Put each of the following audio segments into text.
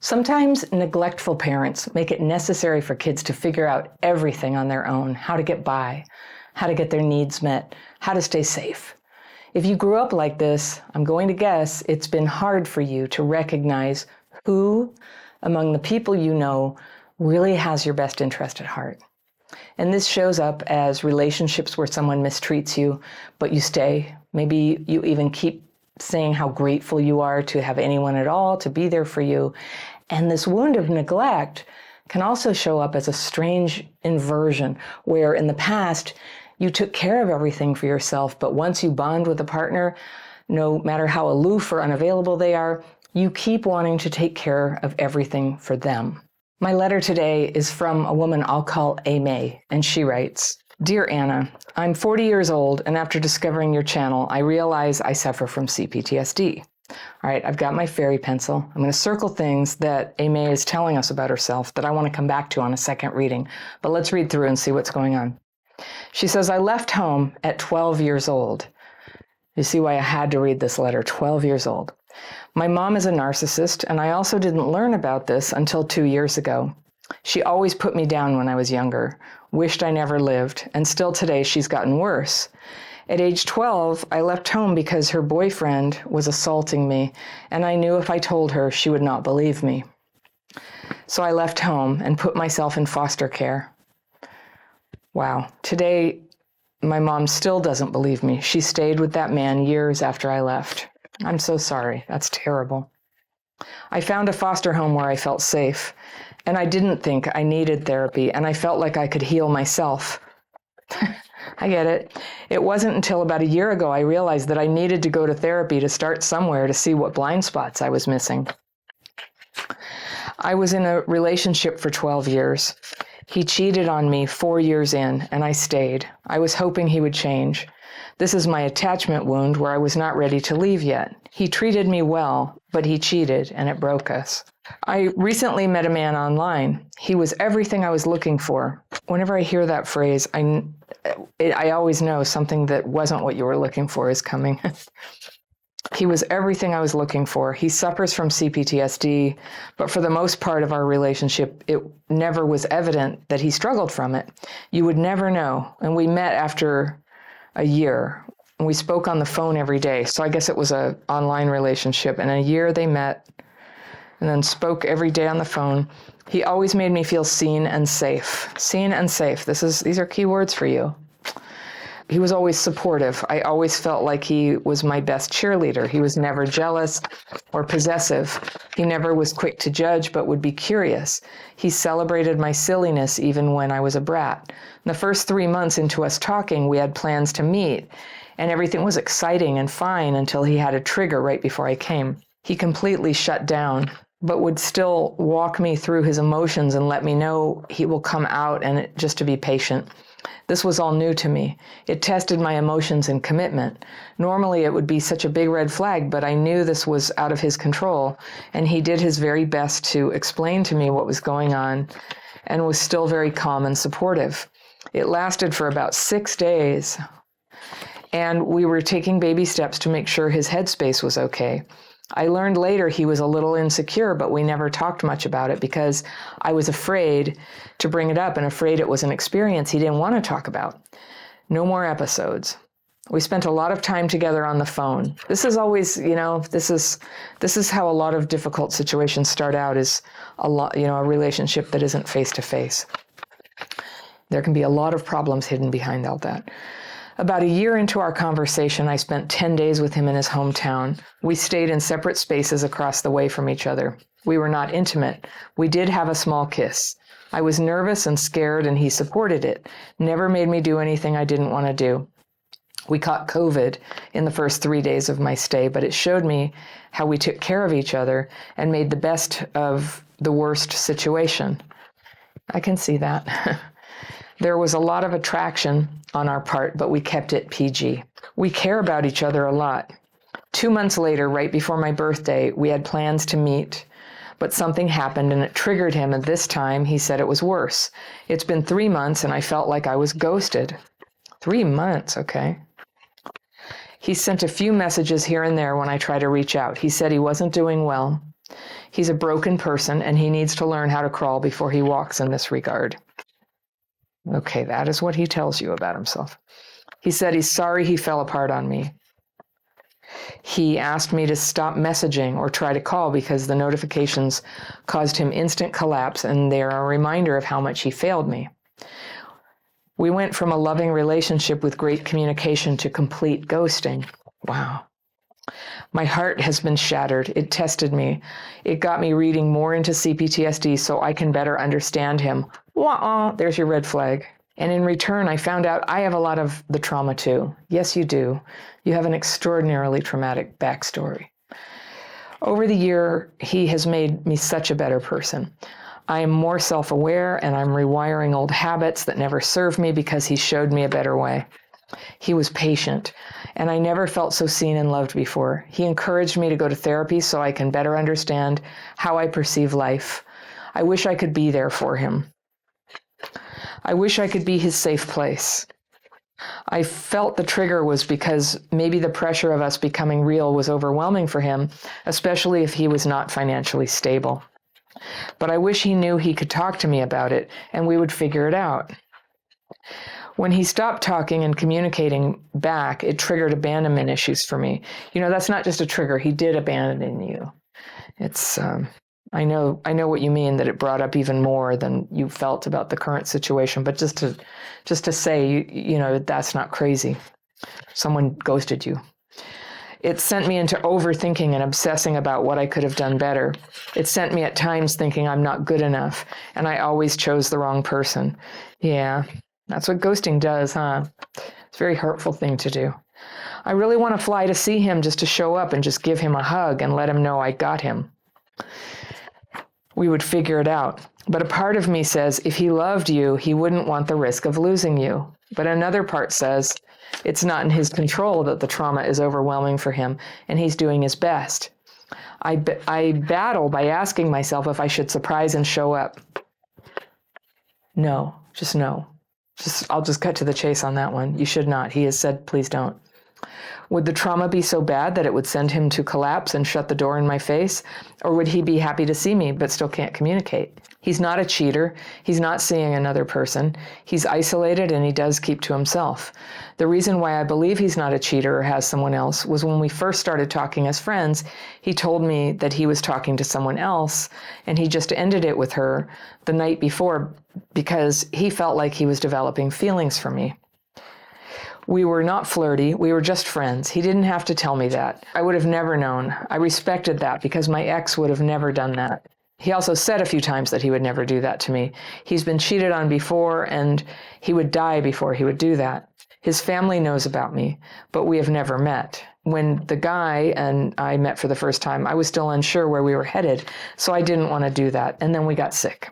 Sometimes neglectful parents make it necessary for kids to figure out everything on their own, how to get by, how to get their needs met, how to stay safe. If you grew up like this, I'm going to guess it's been hard for you to recognize who among the people you know really has your best interest at heart. And this shows up as relationships where someone mistreats you, but you stay. Maybe you even keep saying how grateful you are to have anyone at all, to be there for you. And this wound of neglect can also show up as a strange inversion, where in the past you took care of everything for yourself, but once you bond with a partner, no matter how aloof or unavailable they are, you keep wanting to take care of everything for them. My letter today is from a woman I'll call May, and she writes, "Dear Anna, I'm 40 years old, and after discovering your channel, I realize I suffer from CPTSD. All right, I've got my fairy pencil. I'm going to circle things that May is telling us about herself that I want to come back to on a second reading, but let's read through and see what's going on. She says, I left home at 12 years old. You see why I had to read this letter, 12 years old. My mom is a narcissist, and I also didn't learn about this until 2 years ago. She always put me down when I was younger, wished I never lived, and still today she's gotten worse. At age 12, I left home because her boyfriend was assaulting me, and I knew if I told her, she would not believe me. So I left home and put myself in foster care. Wow. Today, my mom still doesn't believe me. She stayed with that man years after I left. I'm so sorry. That's terrible. I found a foster home where I felt safe, and I didn't think I needed therapy, and I felt like I could heal myself. I get it. It wasn't until about a year ago I realized that I needed to go to therapy to start somewhere to see what blind spots I was missing. I was in a relationship for 12 years. He cheated on me 4 years in, and I stayed. I was hoping he would change. This is my attachment wound where I was not ready to leave yet. He treated me well, but he cheated, and it broke us. I recently met a man online. He was everything I was looking for. Whenever I hear that phrase, I always know something that wasn't what you were looking for is coming. He was everything I was looking for. He suffers from CPTSD, but for the most part of our relationship, it never was evident that he struggled from it. You would never know. And we met after a year. And we spoke on the phone every day. So I guess it was an online relationship. And a year they met and then spoke every day on the phone. He always made me feel seen and safe. Seen and safe. These are key words for you. He was always supportive. I always felt like he was my best cheerleader. He was never jealous or possessive. He never was quick to judge, but would be curious. He celebrated my silliness even when I was a brat. In the first 3 months into us talking, we had plans to meet, and everything was exciting and fine until he had a trigger right before I came. He completely shut down, but would still walk me through his emotions and let me know he will come out, and just to be patient. This was all new to me. It tested my emotions and commitment. Normally it would be such a big red flag, but I knew this was out of his control, and he did his very best to explain to me what was going on and was still very calm and supportive. It lasted for about 6 days, and we were taking baby steps to make sure his headspace was okay. I learned later he was a little insecure, but we never talked much about it because I was afraid to bring it up and afraid it was an experience he didn't want to talk about. No more episodes. We spent a lot of time together on the phone. This is always, this is how a lot of difficult situations start out, is a relationship that isn't face to face. There can be a lot of problems hidden behind all that. About a year into our conversation, I spent 10 days with him in his hometown. We stayed in separate spaces across the way from each other. We were not intimate. We did have a small kiss. I was nervous and scared, and he supported it. Never made me do anything I didn't want to do. We caught COVID in the first 3 days of my stay, but it showed me how we took care of each other and made the best of the worst situation. I can see that. There was a lot of attraction on our part, but we kept it PG. We care about each other a lot. 2 months later, right before my birthday, we had plans to meet, but something happened and it triggered him, and this time he said it was worse. It's been 3 months and I felt like I was ghosted. 3 months, okay. He sent a few messages here and there when I tried to reach out. He said he wasn't doing well. He's a broken person and he needs to learn how to crawl before he walks in this regard. Okay, that is what he tells you about himself. He said he's sorry he fell apart on me. He asked me to stop messaging or try to call because the notifications caused him instant collapse and they're a reminder of how much he failed me. We went from a loving relationship with great communication to complete ghosting. Wow. My heart has been shattered. It tested me. It got me reading more into CPTSD so I can better understand him. Wah-uh, there's your red flag. And in return, I found out I have a lot of the trauma too. Yes, you do. You have an extraordinarily traumatic backstory. Over the year, he has made me such a better person. I am more self-aware and I'm rewiring old habits that never served me because he showed me a better way. He was patient, and I never felt so seen and loved before. He encouraged me to go to therapy so I can better understand how I perceive life. I wish I could be there for him. I wish I could be his safe place. I felt the trigger was because maybe the pressure of us becoming real was overwhelming for him, especially if he was not financially stable. But I wish he knew he could talk to me about it and we would figure it out. When he stopped talking and communicating back, it triggered abandonment issues for me. That's not just a trigger. He did abandon you. It's, I know what you mean, that it brought up even more than you felt about the current situation. But just to say, that's not crazy. Someone ghosted you. It sent me into overthinking and obsessing about what I could have done better. It sent me at times thinking I'm not good enough, and I always chose the wrong person. Yeah. That's what ghosting does, huh? It's a very hurtful thing to do. I really want to fly to see him just to show up and just give him a hug and let him know I got him. We would figure it out. But a part of me says if he loved you, he wouldn't want the risk of losing you. But another part says it's not in his control that the trauma is overwhelming for him and he's doing his best. I battle by asking myself if I should surprise and show up. No, just no. I'll just cut to the chase on that one. You should not. He has said, please don't. Would the trauma be so bad that it would send him to collapse and shut the door in my face? Or would he be happy to see me but still can't communicate? He's not a cheater. He's not seeing another person. He's isolated and he does keep to himself. The reason why I believe he's not a cheater or has someone else was when we first started talking as friends, he told me that he was talking to someone else and he just ended it with her the night before because he felt like he was developing feelings for me. We were not flirty. We were just friends. He didn't have to tell me that. I would have never known. I respected that because my ex would have never done that. He also said a few times that he would never do that to me. He's been cheated on before and he would die before he would do that. His family knows about me, but we have never met. When the guy and I met for the first time, I was still unsure where we were headed, so I didn't want to do that. And then we got sick.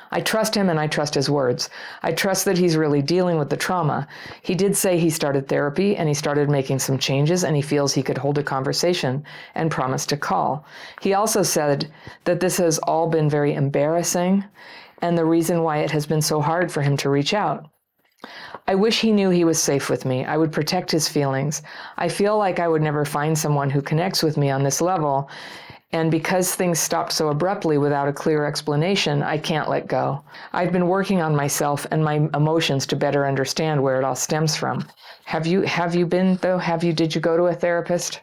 I trust him and I trust his words. I trust that he's really dealing with the trauma. He did say he started therapy and he started making some changes and he feels he could hold a conversation and promised to call. He also said that this has all been very embarrassing and the reason why it has been so hard for him to reach out. I wish he knew he was safe with me. I would protect his feelings. I feel like I would never find someone who connects with me on this level. And because things stopped so abruptly without a clear explanation, I can't let go. I've been working on myself and my emotions to better understand where it all stems from. Have you been though? Did you go to a therapist?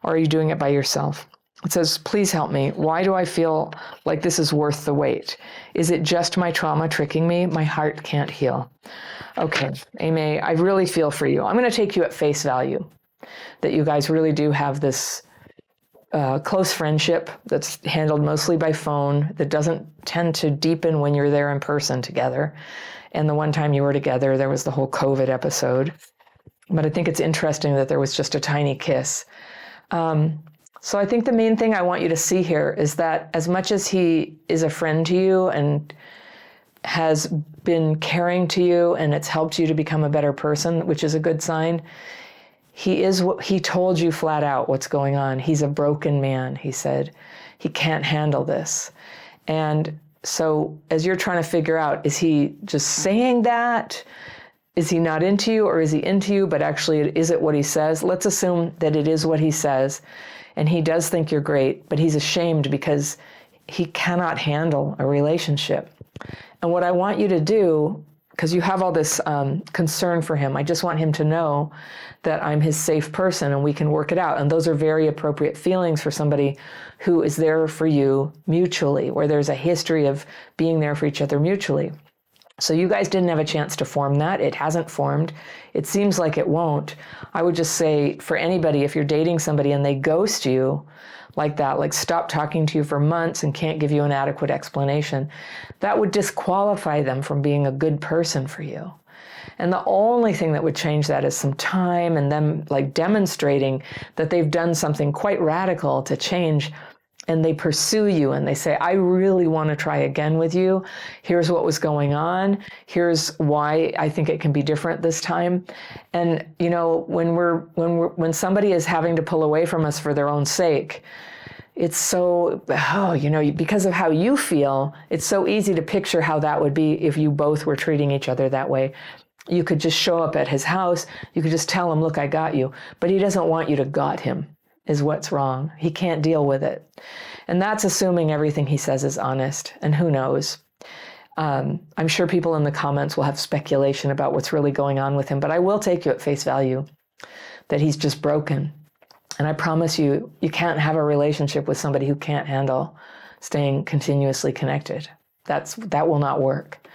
Or are you doing it by yourself? It says, please help me. Why do I feel like this is worth the wait? Is it just my trauma tricking me? My heart can't heal. Okay, Amy, I really feel for you. I'm going to take you at face value that you guys really do have this close friendship that's handled mostly by phone, that doesn't tend to deepen when you're there in person together. And the one time you were together, there was the whole COVID episode. But I think it's interesting that there was just a tiny kiss. So I think the main thing I want you to see here is that as much as he is a friend to you and has been caring to you and it's helped you to become a better person, which is a good sign, he told you flat out what's going on. He's a broken man, he said. He can't handle this. And so as you're trying to figure out, is he just saying that? Is he not into you, or is he into you, but actually is it what he says? Let's assume that it is what he says, and he does think you're great, but he's ashamed because he cannot handle a relationship. And what I want you to do, because you have all this concern for him, I just want him to know that I'm his safe person and we can work it out. And those are very appropriate feelings for somebody who is there for you mutually, where there's a history of being there for each other mutually. So you guys didn't have a chance to form that. It hasn't formed. It seems like it won't. I would just say, for anybody, if you're dating somebody and they ghost you like that, like stop talking to you for months and can't give you an adequate explanation, that would disqualify them from being a good person for you. And the only thing that would change that is some time and them like demonstrating that they've done something quite radical to change, and they pursue you and they say, I really want to try again with you. Here's what was going on. Here's why I think it can be different this time. And, you know, when somebody is having to pull away from us for their own sake, it's so, because of how you feel, it's so easy to picture how that would be if you both were treating each other that way. You could just show up at his house. You could just tell him, look, I got you. But he doesn't want you to got him, is what's wrong. He can't deal with it. And that's assuming everything he says is honest. And who knows? I'm sure people in the comments will have speculation about what's really going on with him, but I will take you at face value that he's just broken. And I promise you, you can't have a relationship with somebody who can't handle staying continuously connected. That will not work.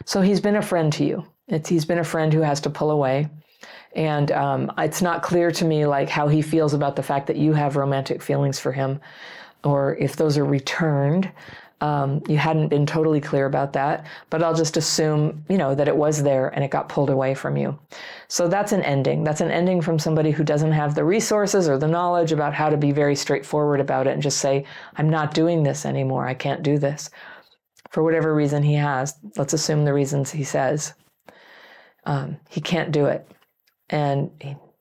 So he's been a friend to you. He's been a friend who has to pull away. And it's not clear to me like how he feels about the fact that you have romantic feelings for him, or if those are returned. You hadn't been totally clear about that, but I'll just assume, that it was there and it got pulled away from you. So that's an ending. That's an ending from somebody who doesn't have the resources or the knowledge about how to be very straightforward about it and just say, I'm not doing this anymore. I can't do this. For whatever reason he has, let's assume the reasons he says, he can't do it. And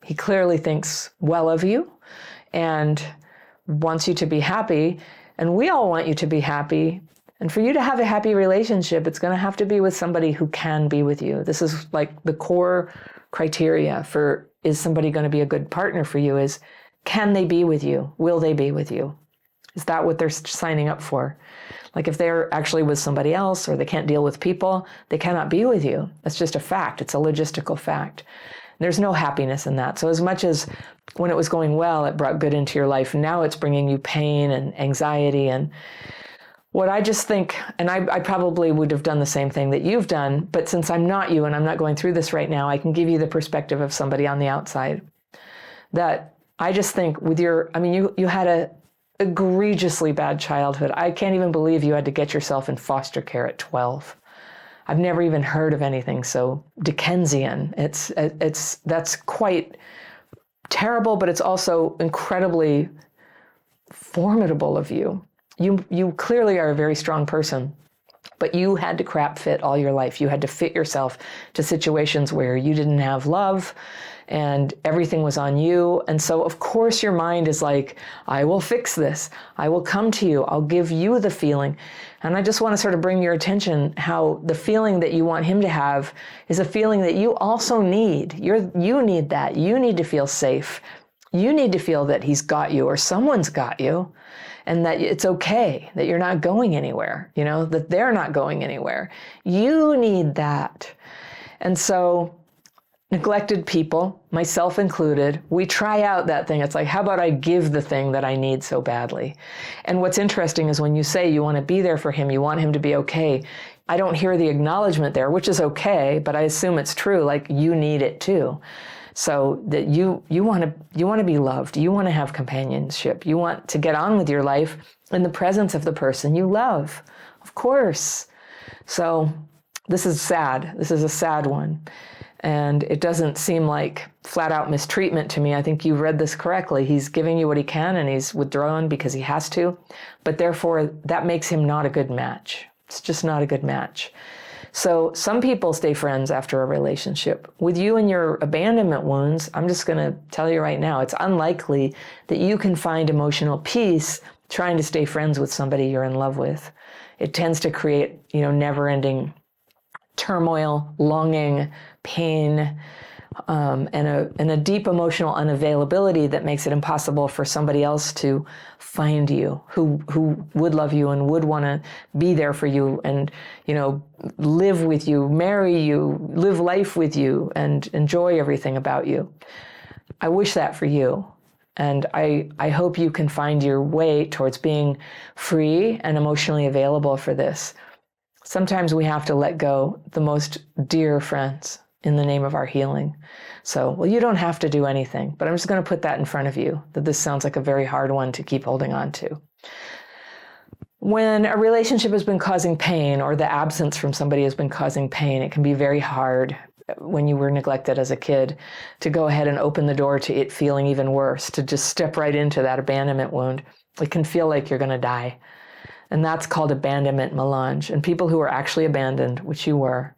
he clearly thinks well of you and wants you to be happy. And we all want you to be happy. And for you to have a happy relationship, it's going to have to be with somebody who can be with you. This is like the core criteria for, is somebody going to be a good partner for you, is, can they be with you? Will they be with you? Is that what they're signing up for? Like if they're actually with somebody else or they can't deal with people, they cannot be with you. That's just a fact. It's a logistical fact. There's no happiness in that. So as much as when it was going well, it brought good into your life, now it's bringing you pain and anxiety. And what I just think, and I probably would have done the same thing that you've done, but since I'm not you and I'm not going through this right now, I can give you the perspective of somebody on the outside. That I just think with you had a egregiously bad childhood. I can't even believe you had to get yourself in foster care at 12. I've never even heard of anything so Dickensian. That's quite terrible, but it's also incredibly formidable of you. You clearly are a very strong person, but you had to crap fit all your life. You had to fit yourself to situations where you didn't have love and everything was on you. And so of course your mind is like, I will fix this. I will come to you. I'll give you the feeling. And I just want to sort of bring your attention how the feeling that you want him to have is a feeling that you also need. You need that. You need to feel safe. You need to feel that he's got you or someone's got you, and that it's okay, that you're not going anywhere, that they're not going anywhere. You need that. And so neglected people, myself included, we try out that thing. It's like, how about I give the thing that I need so badly? And what's interesting is when you say you want to be there for him, you want him to be okay, I don't hear the acknowledgement there, which is okay, but I assume it's true, like you need it too. So that you want to be loved, you want to have companionship, you want to get on with your life in the presence of the person you love, of course. So this is sad. This is a sad one. And it doesn't seem like flat out mistreatment to me. I think you read this correctly. He's giving you what he can and he's withdrawn because he has to, but therefore that makes him not a good match. It's just not a good match. So some people stay friends after a relationship. With you and your abandonment wounds, I'm just going to tell you right now, it's unlikely that you can find emotional peace trying to stay friends with somebody you're in love with. It tends to create, never-ending turmoil, longing, pain, and a deep emotional unavailability that makes it impossible for somebody else to find you, who would love you and would want to be there for you and, live with you, marry you, live life with you, and enjoy everything about you. I wish that for you. And I hope you can find your way towards being free and emotionally available for this. Sometimes we have to let go the most dear friends in the name of our healing. So, well, you don't have to do anything, but I'm just going to put that in front of you, that this sounds like a very hard one to keep holding on to. When a relationship has been causing pain, or the absence from somebody has been causing pain, it can be very hard when you were neglected as a kid to go ahead and open the door to it feeling even worse, to just step right into that abandonment wound. It can feel like you're going to die. And that's called abandonment melange. And people who are actually abandoned, which you were,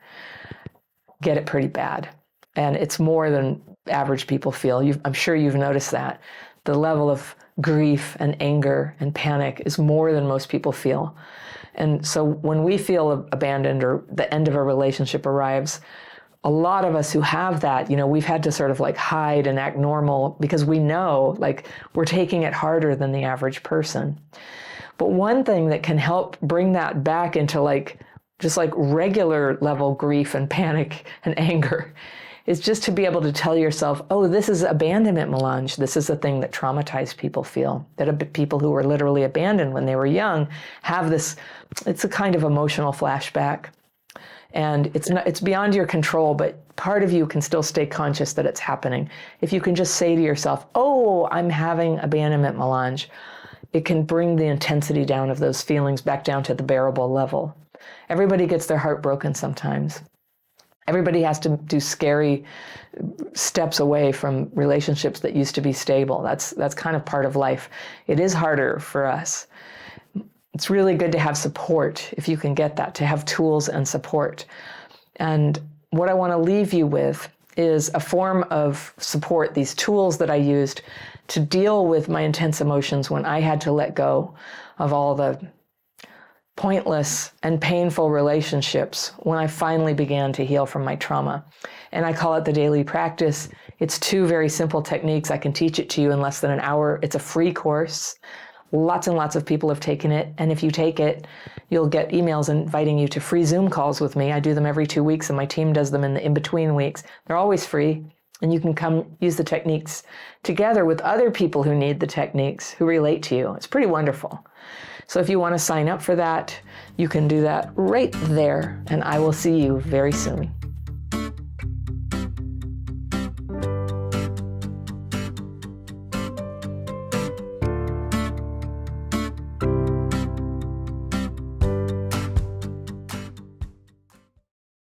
get it pretty bad. And it's more than average people feel. I'm sure you've noticed that. The level of grief and anger and panic is more than most people feel. And so when we feel abandoned or the end of a relationship arrives, a lot of us who have that, we've had to sort of like hide and act normal because we know like we're taking it harder than the average person. But one thing that can help bring that back into like just like regular level grief and panic and anger is just to be able to tell yourself, oh, this is abandonment melange. This is a thing that traumatized people feel, that people who were literally abandoned when they were young have this, it's a kind of emotional flashback. And it's beyond your control, but part of you can still stay conscious that it's happening. If you can just say to yourself, oh, I'm having abandonment melange, it can bring the intensity down of those feelings back down to the bearable level. Everybody gets their heart broken sometimes. Everybody has to do scary steps away from relationships that used to be stable. That's kind of part of life. It is harder for us. It's really good to have support, if you can get that, to have tools and support. And what I want to leave you with is a form of support, these tools that I used to deal with my intense emotions when I had to let go of all the pointless and painful relationships when I finally began to heal from my trauma. And I call it the daily practice. It's 2 very simple techniques. I can teach it to you in less than an hour. It's a free course. Lots and lots of people have taken it. And if you take it, you'll get emails inviting you to free Zoom calls with me. I do them every 2 weeks, and my team does them in the in-between weeks. They're always free. And you can come use the techniques together with other people who need the techniques, who relate to you. It's pretty wonderful. So if you want to sign up for that, you can do that right there, and I will see you very soon.